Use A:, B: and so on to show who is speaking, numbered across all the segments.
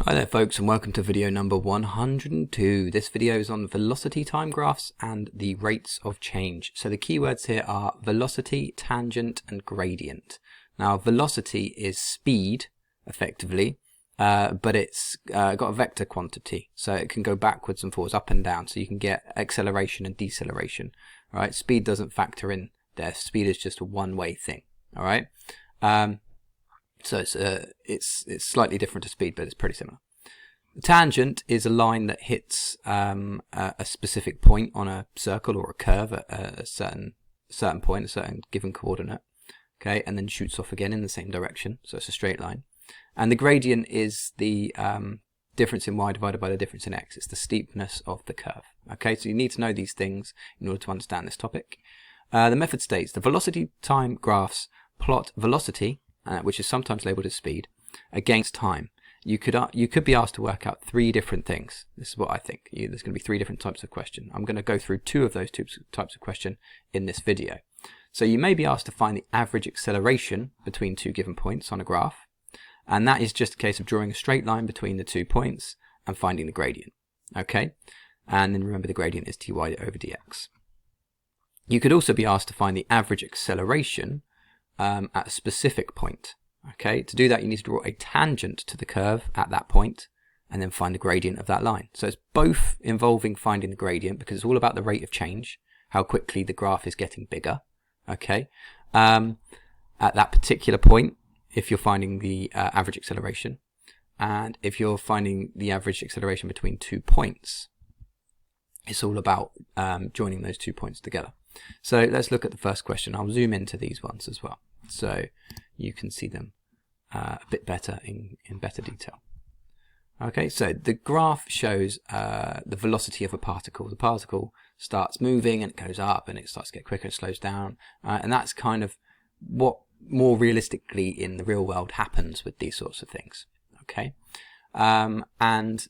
A: Hi there folks, and welcome to video number 102. This video is on velocity time graphs and the rates of change. So the keywords here are velocity, tangent and gradient. Now velocity is speed effectively, but it's got a vector quantity, so it can go backwards and forwards, up and down, so you can get acceleration and deceleration. All right, speed doesn't factor in there. Speed is just a one-way thing. All right. So it's slightly different to speed, but it's pretty similar. The tangent is a line that hits a specific point on a circle or a curve at a certain point, a certain given coordinate, okay, and then shoots off again in the same direction. So it's a straight line. And the gradient is the difference in y divided by the difference in x. It's the steepness of the curve. Okay, so you need to know these things in order to understand this topic. The method states the velocity time graphs plot velocity, which is sometimes labeled as speed, against time. You could be asked to work out three different things. This is what I think. There's going to be three different types of question. I'm going to go through two of those types of question in this video. So you may be asked to find the average acceleration between two given points on a graph, and that is just a case of drawing a straight line between the 2 points and finding the gradient. Okay, and then remember the gradient is dy over dx. You could also be asked to find the average acceleration at a specific point. Okay, to do that you need to draw a tangent to the curve at that point and then find the gradient of that line. So it's both involving finding the gradient, because it's all about the rate of change, how quickly the graph is getting bigger. Okay, at that particular point, if you're finding the average acceleration, and if you're finding the average acceleration between 2 points, it's all about joining those 2 points together. So let's look at the first question. I'll zoom into these ones as well, so you can see them a bit better in better detail. Okay, so the graph shows the velocity of a particle. The particle starts moving and it goes up and it starts to get quicker, it slows down, and that's kind of what more realistically in the real world happens with these sorts of things. Okay, and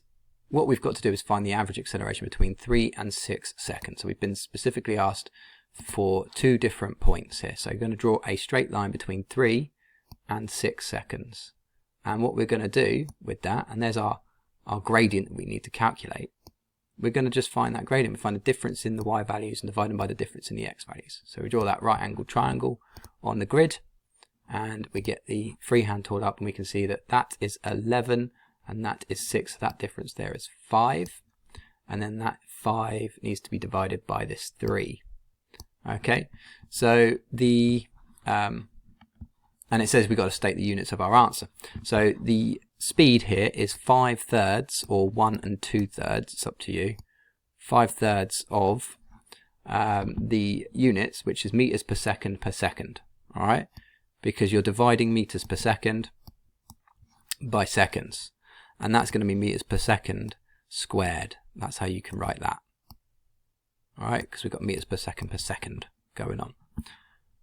A: what we've got to do is find the average acceleration between 3 and 6 seconds. So we've been specifically asked for two different points here. So you're going to draw a straight line between 3 and 6 seconds. And what we're going to do with that, and there's our gradient that we need to calculate, we're going to just find that gradient. We find the difference in the y values and divide them by the difference in the x values. So we draw that right angled triangle on the grid, and we get the freehand tool up, and we can see that that is 11 and that is 6. So that difference there is 5, and then that 5 needs to be divided by this 3. Okay, so the and it says we've got to state the units of our answer. So the speed here is 5/3 or 1 2/3, it's up to you, 5/3 of the units, which is meters per second, all right, because you're dividing meters per second by seconds, and that's going to be meters per second squared. That's how you can write that. All right, because we've got meters per second going on.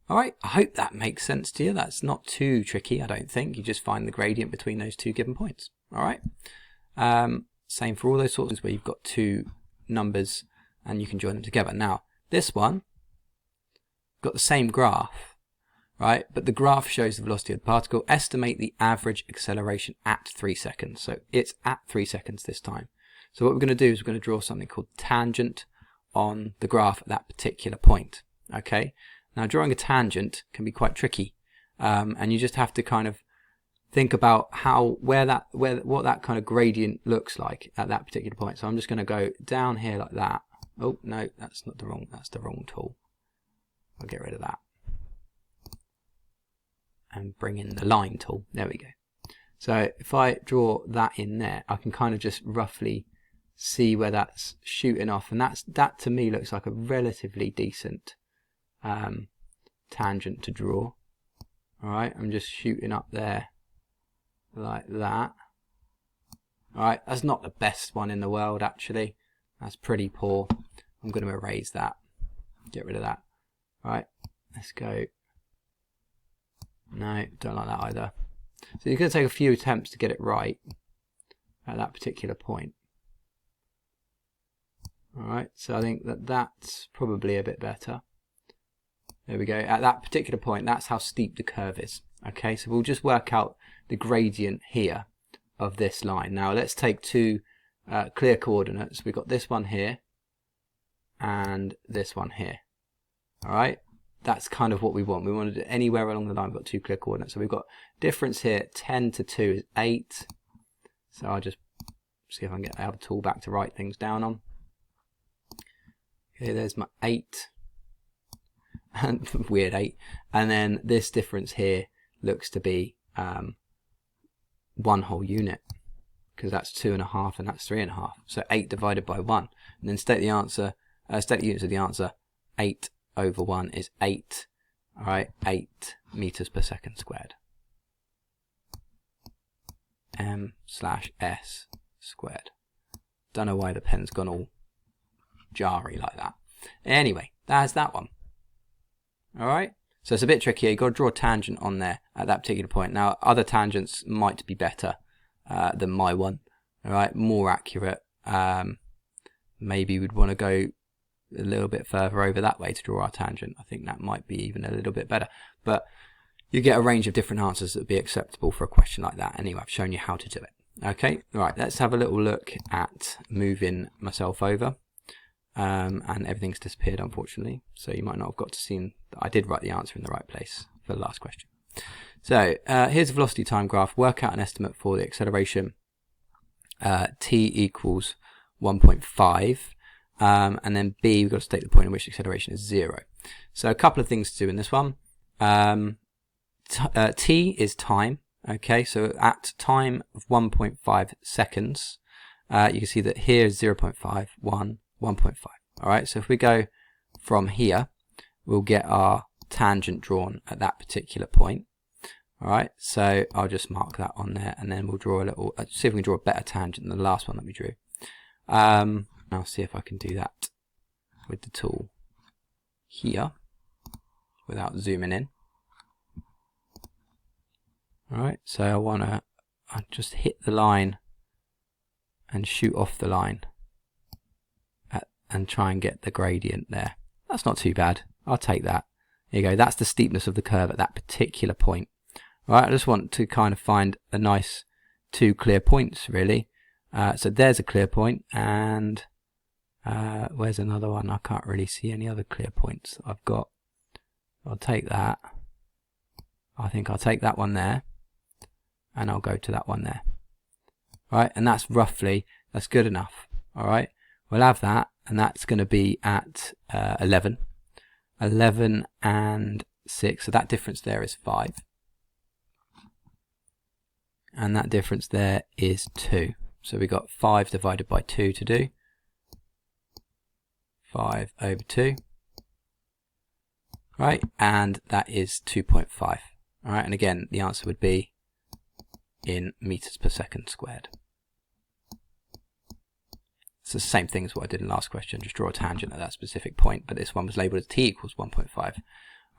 A: All right, I hope that makes sense to you. That's not too tricky, I don't think. You just find the gradient between those two given points. All right, same for all those sorts of things where you've got two numbers and you can join them together. Now, this one got the same graph, right? But the graph shows the velocity of the particle. Estimate the average acceleration at 3 seconds. So it's at 3 seconds this time. So what we're going to do is we're going to draw something called tangent on the graph at that particular point. Okay, now drawing a tangent can be quite tricky, and you just have to kind of think about what that kind of gradient looks like at that particular point. So I'm just going to go down here like that. Oh no, that's the wrong tool. I'll get rid of that and bring in the line tool. There we go. So if I draw that in there, I can kind of just roughly see where that's shooting off, and that to me looks like a relatively decent tangent to draw. All right, I'm just shooting up there like that. All right, that's not the best one in the world actually. That's pretty poor. I'm going to erase that, get rid of that. All right, let's go. No, don't like that either. So you're going to take a few attempts to get it right at that particular point. Alright, so I think that's probably a bit better. There we go. At that particular point, that's how steep the curve is. Okay, so we'll just work out the gradient here of this line. Now let's take two clear coordinates. We've got this one here and this one here. All right, that's kind of what we want. We want to do anywhere along the line. We've got two clear coordinates. So we've got difference here. 10 to 2 is 8. So I'll just see if I can get our tool back to write things down on. Okay, there's my 8. And weird 8. And then this difference here looks to be 1 whole unit, because that's 2.5 and that's 3.5. So 8 divided by 1. And then state the answer, state the units of the answer. 8 over 1 is 8. All right, 8 meters per second squared. M/s squared. Don't know why the pen's gone all jarry like that. Anyway, that's that one. All right, so it's a bit trickier. You've got to draw a tangent on there at that particular point. Now, other tangents might be better than my one. All right, more accurate. Maybe we'd want to go a little bit further over that way to draw our tangent. I think that might be even a little bit better. But you get a range of different answers that would be acceptable for a question like that. Anyway, I've shown you how to do it. Okay, right, let's have a little look at moving myself over. And everything's disappeared, unfortunately. So you might not have got to see that I did write the answer in the right place for the last question. So here's a velocity time graph. Work out an estimate for the acceleration t equals 1.5. And then B, we've got to state the point at which acceleration is 0. So a couple of things to do in this one. T is time. Okay, so at time of 1.5 seconds, you can see that here is 0.5, 1, 1.5. All right, so if we go from here, we'll get our tangent drawn at that particular point. All right, so I'll just mark that on there, and then we'll draw a little, see if we can draw a better tangent than the last one that we drew. I'll see if I can do that with the tool here without zooming in. All right, so I want to just hit the line and shoot off the line and try and get the gradient there. That's not too bad. I'll take that. There you go. That's the steepness of the curve at that particular point. All right, I just want to kind of find a nice 2 clear points, really. So there's a clear point, and where's another one? I can't really see any other clear points I've got. I'll take that. I think I'll take that one there, and I'll go to that one there. All right, and that's roughly, that's good enough. All right, we'll have that, and that's going to be at 11. 11 and 6, so that difference there is 5. And that difference there is 2. So we got 5 divided by 2 to do. 5 over 2. Right, and that is 2.5. All right, and again, the answer would be in meters per second squared. It's the same thing as what I did in the last question, just draw a tangent at that specific point, but this one was labelled as t equals 1.5.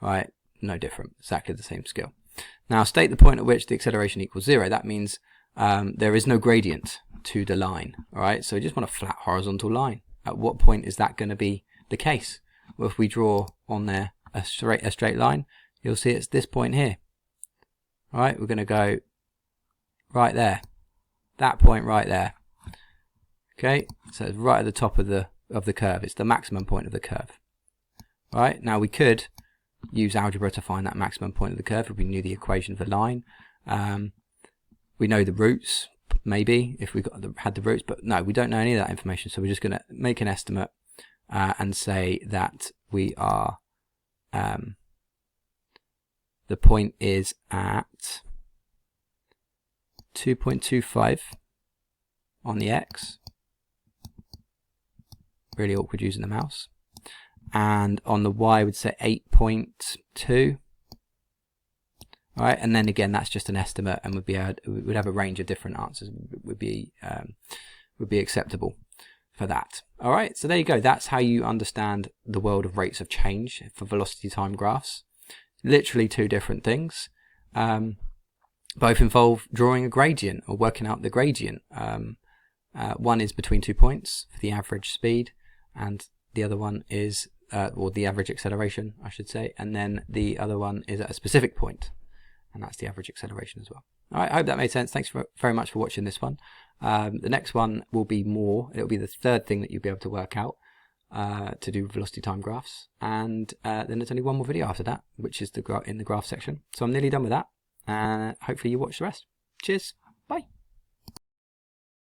A: Right, no different, exactly the same skill. Now state the point at which the acceleration equals 0. That means there is no gradient to the line. All right, so we just want a flat horizontal line. At what point is that going to be the case? Well, if we draw on there a straight line, you'll see it's this point here. All right, we're going to go right there, that point right there. Okay, so it's right at the top of the curve. It's the maximum point of the curve. All right, now we could use algebra to find that maximum point of the curve if we knew the equation of the line. We know the roots, maybe, if we had the roots, but no, we don't know any of that information. So we're just going to make an estimate and say that we are, the point is at 2.25 on the x. Really awkward using the mouse. And on the y, I would say 8.2. All right, and then again, that's just an estimate, and would have a range of different answers. Would be acceptable for that. All right, so there you go. That's how you understand the world of rates of change for velocity time graphs. Literally two different things. Both involve drawing a gradient or working out the gradient. One is between 2 points for the average speed, and the other one is, or the average acceleration, I should say, and then the other one is at a specific point, and that's the average acceleration as well. All right, I hope that made sense. Thanks very much for watching this one. The next one will be more. It'll be the third thing that you'll be able to work out to do velocity time graphs. And then there's only one more video after that, which is in the graph section. So I'm nearly done with that. Hopefully you watch the rest. Cheers.